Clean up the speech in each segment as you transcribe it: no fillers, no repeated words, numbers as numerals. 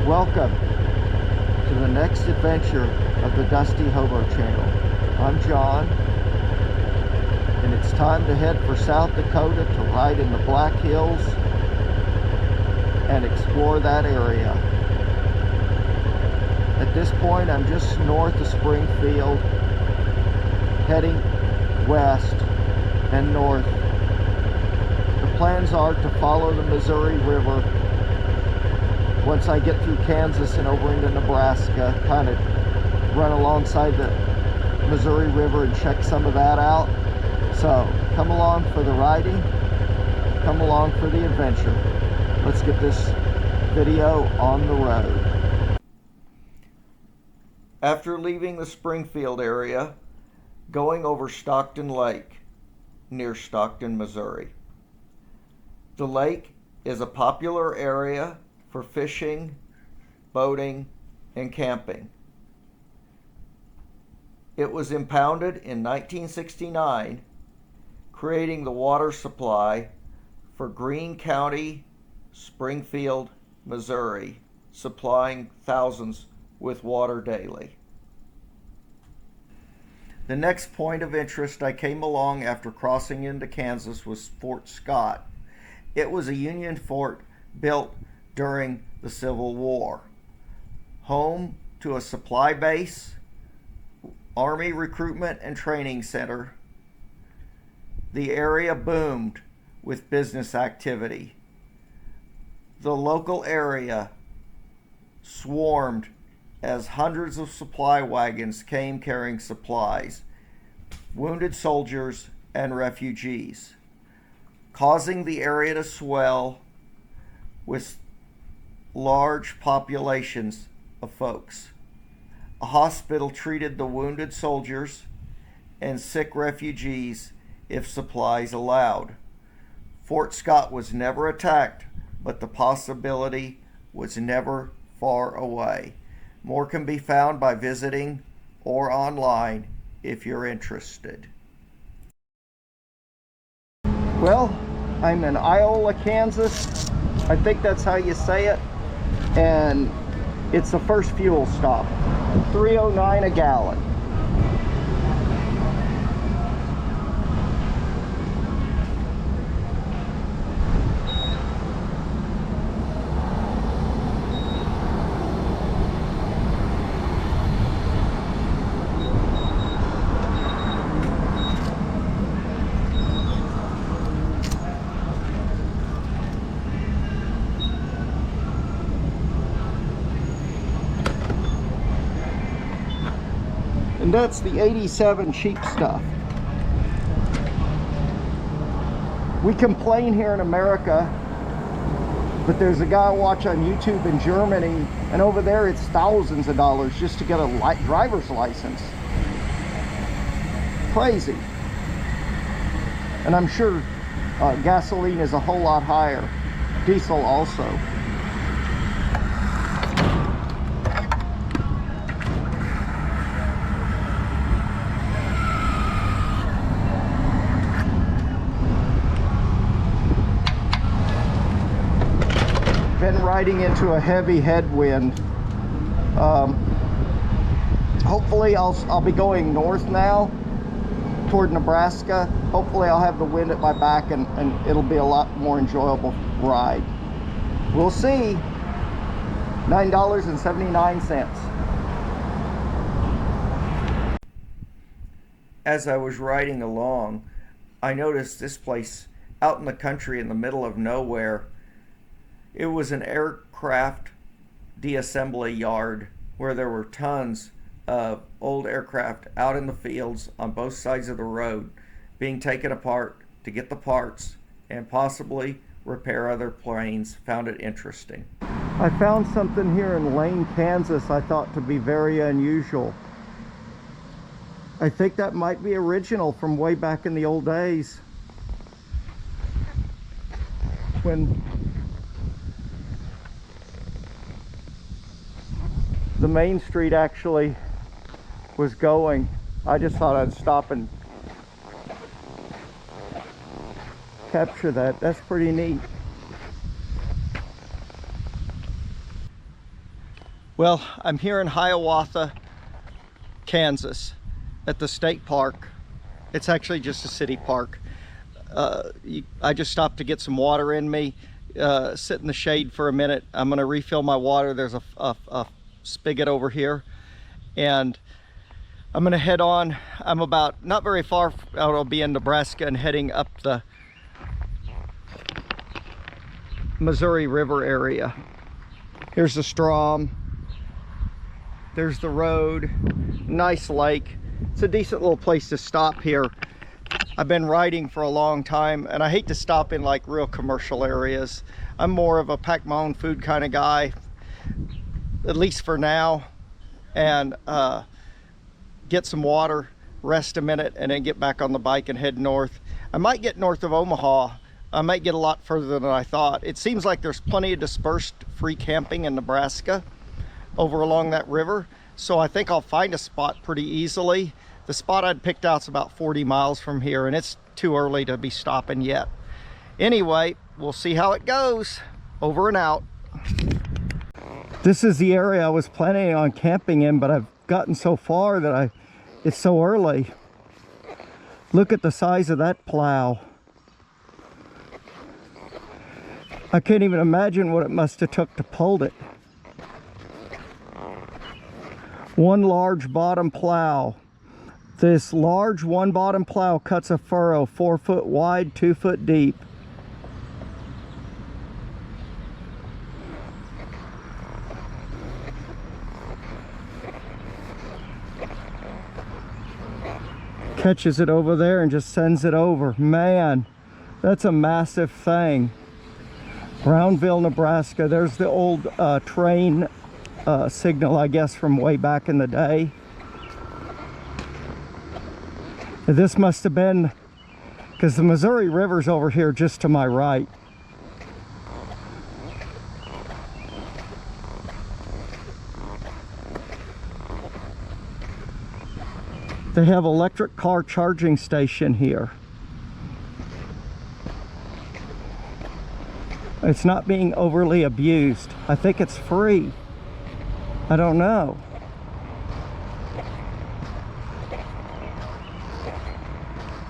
Welcome to the next adventure of the Dusty Hobo Channel. I'm John, and it's time to head for South Dakota to ride in the Black Hills and explore that area. At this point, I'm just north of Springfield, heading west and north. The plans are to follow the Missouri River. Once I get through Kansas and over into Nebraska, kind of run alongside the Missouri River and check some of that out. So come along for the riding, come along for the adventure. Let's get this video on the road. After leaving the Springfield area, going over Stockton Lake near Stockton, Missouri. The lake is a popular area for fishing, boating, and camping. It was impounded in 1969, creating the water supply for Greene County, Springfield, Missouri, supplying thousands with water daily. The next point of interest I came along after crossing into Kansas was Fort Scott. It was a Union fort built during the Civil War, home to a supply base, Army recruitment and training center. The area boomed with business activity. The local area swarmed as hundreds of supply wagons came carrying supplies, wounded soldiers, and refugees, causing the area to swell with large populations of folks. A hospital treated the wounded soldiers and sick refugees if supplies allowed. Fort Scott was never attacked, but the possibility was never far away. More can be found by visiting or online if you're interested. Well, I'm in Iola, Kansas. I think that's how you say it. And it's the first fuel stop. $3.09 a gallon. And that's the 87 cheap stuff. We complain here in America, but there's a guy I watch on YouTube in Germany, and over there it's thousands of dollars just to get a driver's license. Crazy. And I'm sure gasoline is a whole lot higher. Diesel also. Been riding into a heavy headwind. Hopefully I'll be going north now toward Nebraska. Hopefully I'll have the wind at my back and it'll be a lot more enjoyable ride. We'll see. $9.79. As I was riding along, I noticed this place out in the country in the middle of nowhere. It was an aircraft de-assembly yard where there were tons of old aircraft out in the fields on both sides of the road being taken apart to get the parts and possibly repair other planes. Found it interesting. I found something here in Lane, Kansas I thought to be very unusual. I think that might be original from way back in the old days when the main street actually was going. I just thought I'd stop and capture that. That's pretty neat. Well, I'm here in Hiawatha, Kansas, at the state park. It's actually just a city park. I just stopped to get some water in me, sit in the shade for a minute. I'm gonna refill my water. There's a spigot over here, and I'm gonna head on. I'm about not very far out. I'll be in Nebraska and heading up the Missouri River area. Here's the Strom. There's the road. Nice lake. It's a decent little place to stop here. I've been riding for a long time, and I hate to stop in like real commercial areas. I'm more of a pack my own food kind of guy, at least for now, and get some water, rest a minute, and then get back on the bike and head north. I might get north of Omaha. I might get a lot further than I thought. It seems like there's plenty of dispersed free camping in Nebraska over along that river, so I think I'll find a spot pretty easily. The spot I'd picked out is about 40 miles from here, and it's too early to be stopping yet. Anyway, we'll see how it goes. Over and out. This is the area I was planning on camping in, but I've gotten so far that it's so early. Look at the size of that plow. I can't even imagine what it must have took to pull it. One large bottom plow. This large one bottom plow cuts a furrow 4 foot wide, 2 foot deep. Catches it over there and just sends it over. Man, that's a massive thing. Brownville, Nebraska. There's the old train signal, I guess, from way back in the day. This must have been, because the Missouri River's over here just to my right. They have electric car charging station here. It's not being overly abused. I think it's free. I don't know.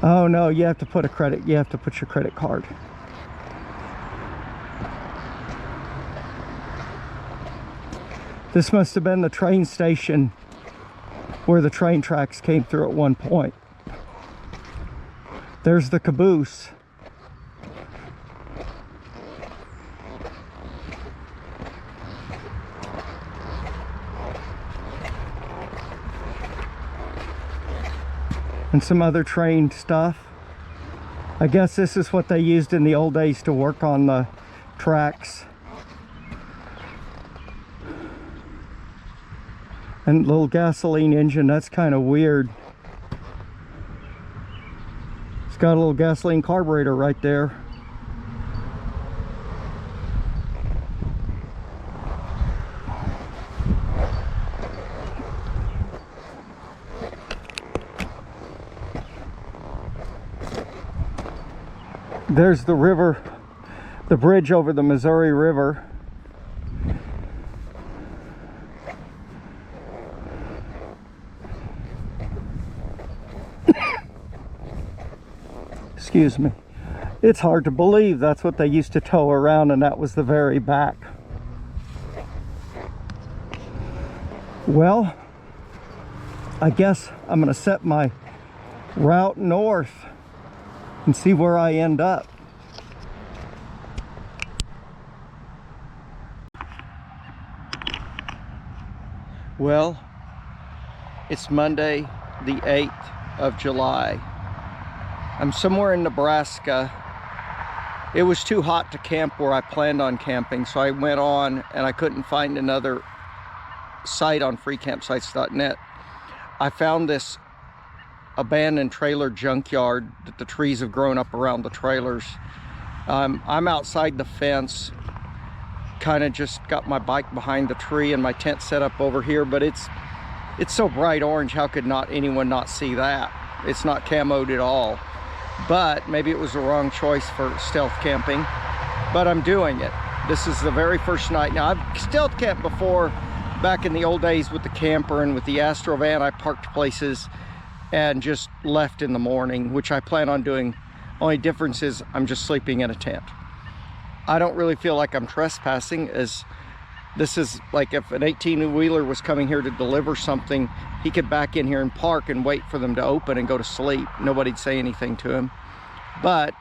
Oh no, you have to put your credit card. This must have been the train station where the train tracks came through at one point. There's the caboose. And some other train stuff. I guess this is what they used in the old days to work on the tracks. And little gasoline engine, that's kind of weird. It's got a little gasoline carburetor right there. There's the river, the bridge over the Missouri River. Excuse me. It's hard to believe that's what they used to tow around, and that was the very back. Well, I guess I'm going to set my route north and see where I end up. Well, it's Monday, the 8th of July. I'm somewhere in Nebraska. It was too hot to camp where I planned on camping, so I went on and I couldn't find another site on freecampsites.net. I found this abandoned trailer junkyard that the trees have grown up around the trailers. I'm outside the fence, kind of just got my bike behind the tree and my tent set up over here, but it's so bright orange, how could anyone not see that? It's not camoed at all. But maybe it was the wrong choice for stealth camping, but I'm doing it. This is the very first night. Now, I've stealth camped before, Back in the old days with the camper and with the Astro van, I parked places and just left in the morning, which I plan on doing. Only difference is I'm just sleeping in a tent. I don't really feel like I'm trespassing, as this is like if an 18-wheeler was coming here to deliver something, he could back in here and park and wait for them to open and go to sleep. Nobody'd say anything to him. But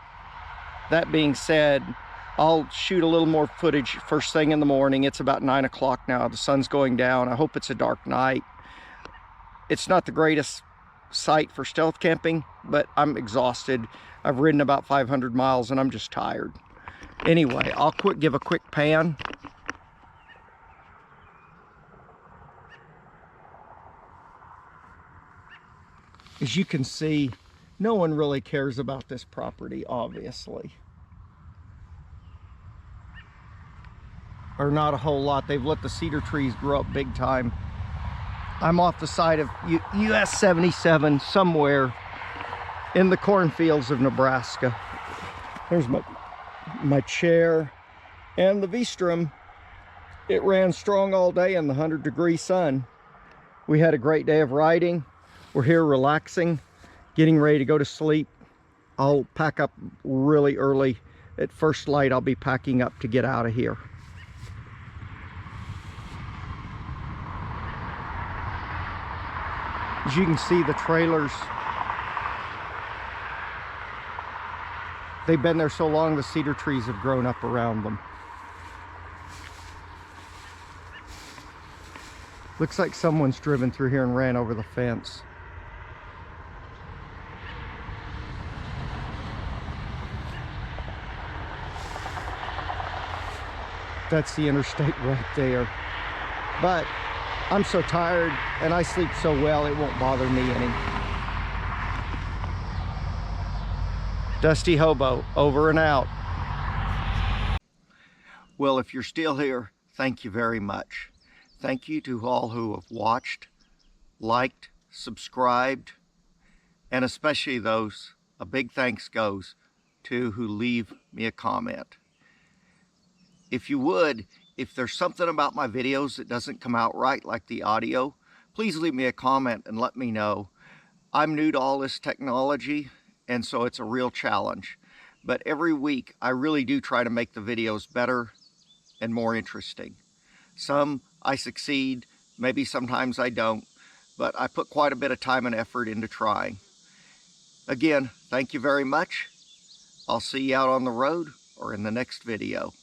that being said, I'll shoot a little more footage first thing in the morning. It's about 9 o'clock now. The sun's going down. I hope it's a dark night. It's not the greatest site for stealth camping, but I'm exhausted. I've ridden about 500 miles and I'm just tired. Anyway, I'll give a quick pan. As you can see, no one really cares about this property, obviously. Or not a whole lot. They've let the cedar trees grow up big time. I'm off the side of US 77 somewhere in the cornfields of Nebraska. There's my chair and the V-Strom. It ran strong all day in the 100-degree sun. We had a great day of riding. We're here relaxing, getting ready to go to sleep. I'll pack up really early. At first light, I'll be packing up to get out of here. As you can see, the trailers, they've been there so long, the cedar trees have grown up around them. Looks like someone's driven through here and ran over the fence. That's the interstate right there. But I'm so tired and I sleep so well, it won't bother me any. Dusty Hobo, over and out. Well, if you're still here, thank you very much. Thank you to all who have watched, liked, subscribed, and especially those, a big thanks goes to who leave me a comment. If you would, if there's something about my videos that doesn't come out right, like the audio, please leave me a comment and let me know. I'm new to all this technology, and so it's a real challenge. But every week, I really do try to make the videos better and more interesting. Some I succeed, maybe sometimes I don't, but I put quite a bit of time and effort into trying. Again, thank you very much. I'll see you out on the road or in the next video.